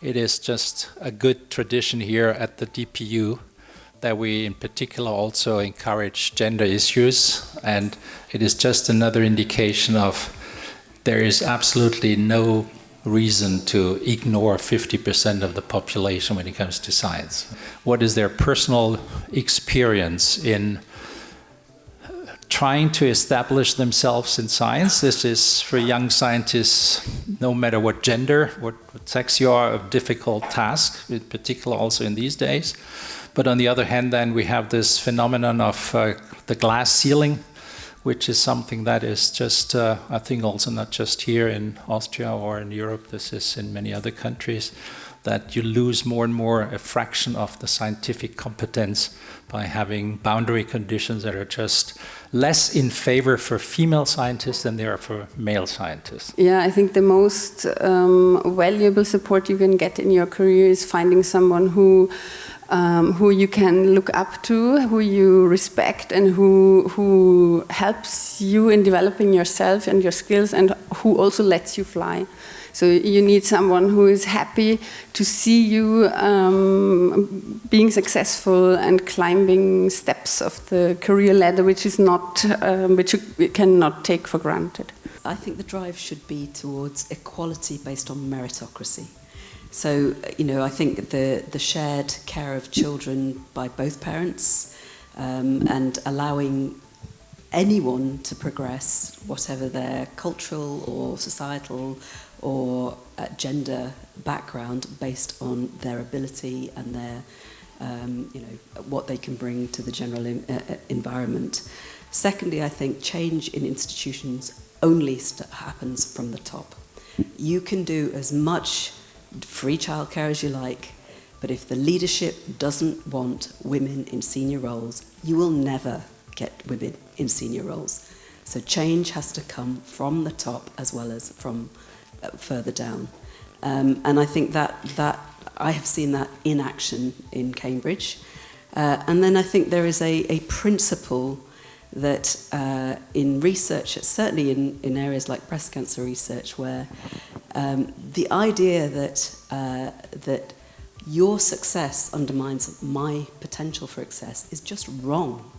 it is just a good tradition here at the DPU that we in particular also encourage gender issues, and it is just another indication of there is absolutely no reason to ignore 50% of the population when it comes to science. What is their personal experience in trying to establish themselves in science? This is, for young scientists, no matter what gender, what sex you are, a difficult task, in particular also in these days. But on the other hand, then we have this phenomenon of the glass ceiling, which is something that is just, I think also not just here in Austria or in Europe, this is in many other countries, that you lose more and more a fraction of the scientific competence by having boundary conditions that are just less in favor for female scientists than they are for male scientists. Yeah, I think the most valuable support you can get in your career is finding someone who you can look up to, who you respect, and who helps you in developing yourself and your skills, and who also lets you fly. So you need someone who is happy to see you being successful and climbing steps of the career ladder, which you cannot take for granted. I think the drive should be towards equality based on meritocracy. So, I think the shared care of children by both parents and allowing anyone to progress, whatever their cultural or societal or gender background, based on their ability and their, what they can bring to the general environment. Secondly, I think change in institutions only happens from the top. You can do as much free childcare as you like, but if the leadership doesn't want women in senior roles, you will never get women in senior roles. So change has to come from the top as well as from further down. And I think that I have seen that in action in Cambridge. And then I think there is a principle that in research, certainly in areas like breast cancer research, where the idea that your success undermines my potential for success is just wrong.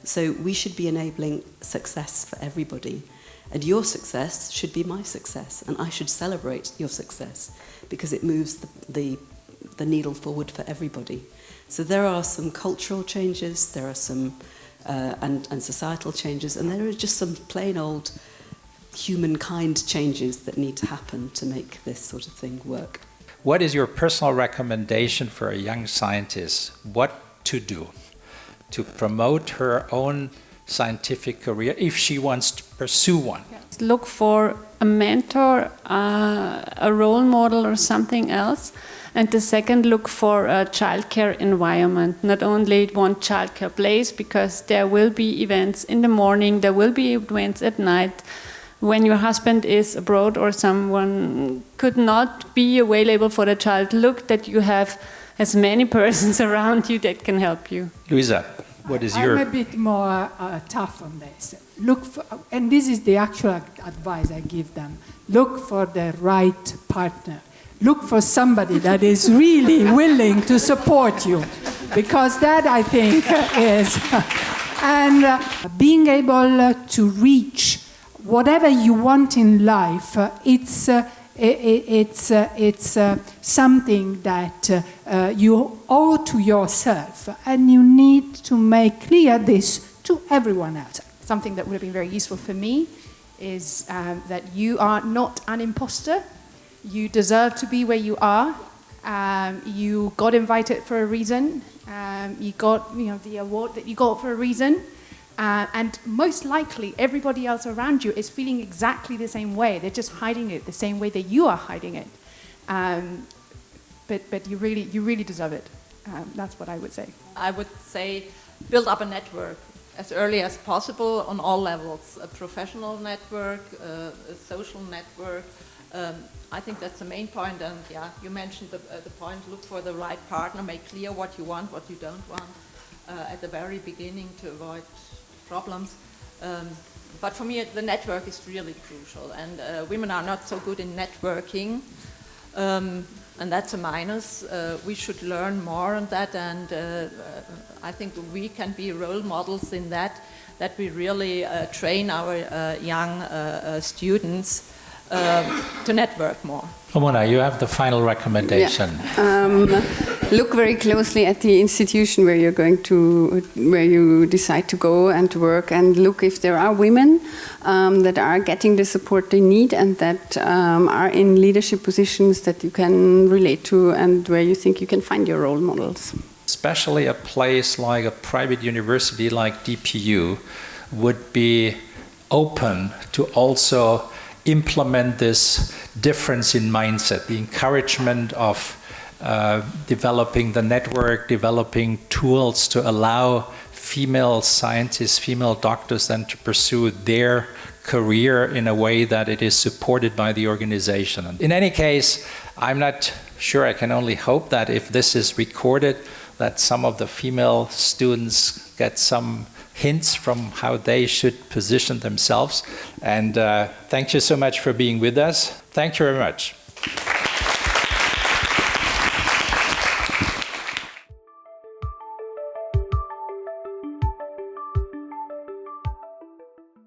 So we should be enabling success for everybody. And your success should be my success. And I should celebrate your success because it moves the needle forward for everybody. So there are some cultural changes, there are some and societal changes, and there are just some plain old humankind changes that need to happen to make this sort of thing work. What is your personal recommendation for a young scientist? What to do to promote her own scientific career if she wants to pursue one? Look for a mentor, a role model or something else. And the second, look for a childcare environment, not only one childcare place, because there will be events in the morning, there will be events at night. When your husband is abroad or someone could not be available for the child, look that you have as many persons around you that can help you. Luisa, what is your... I'm a bit more tough on this. Look for, and this is the actual advice I give them, look for the right partner. Look for somebody that is really willing to support you, because that, I think, is... and being able to reach whatever you want in life, it's something that you owe to yourself, and you need to make clear this to everyone else. Something that would have been very useful for me is that you are not an imposter. You deserve to be where you are. You got invited for a reason. You got the award that you got for a reason. And most likely, everybody else around you is feeling exactly the same way. They're just hiding it the same way that you are hiding it. But you really deserve it. That's what I would say. I would say build up a network as early as possible on all levels. A professional network, a social network. I think that's the main point. And yeah, you mentioned the point, look for the right partner, make clear what you want, what you don't want at the very beginning to avoid problems. But for me, the network is really crucial, and women are not so good in networking. and that's a minus. We should learn more on that, and I think we can be role models in that we really train our young students to network more. Mona, you have the final recommendation. Yeah. Look very closely at the institution where you're going to, where you decide to go and to work, and look if there are women that are getting the support they need and that are in leadership positions that you can relate to and where you think you can find your role models. Especially a place like a private university like DPU would be open to also implement this difference in mindset, the encouragement of developing the network, developing tools to allow female scientists, female doctors then to pursue their career in a way that it is supported by the organization. In any case, I'm not sure, I can only hope that if this is recorded, that some of the female students get some hints from how they should position themselves. And thank you so much for being with us. Thank you very much.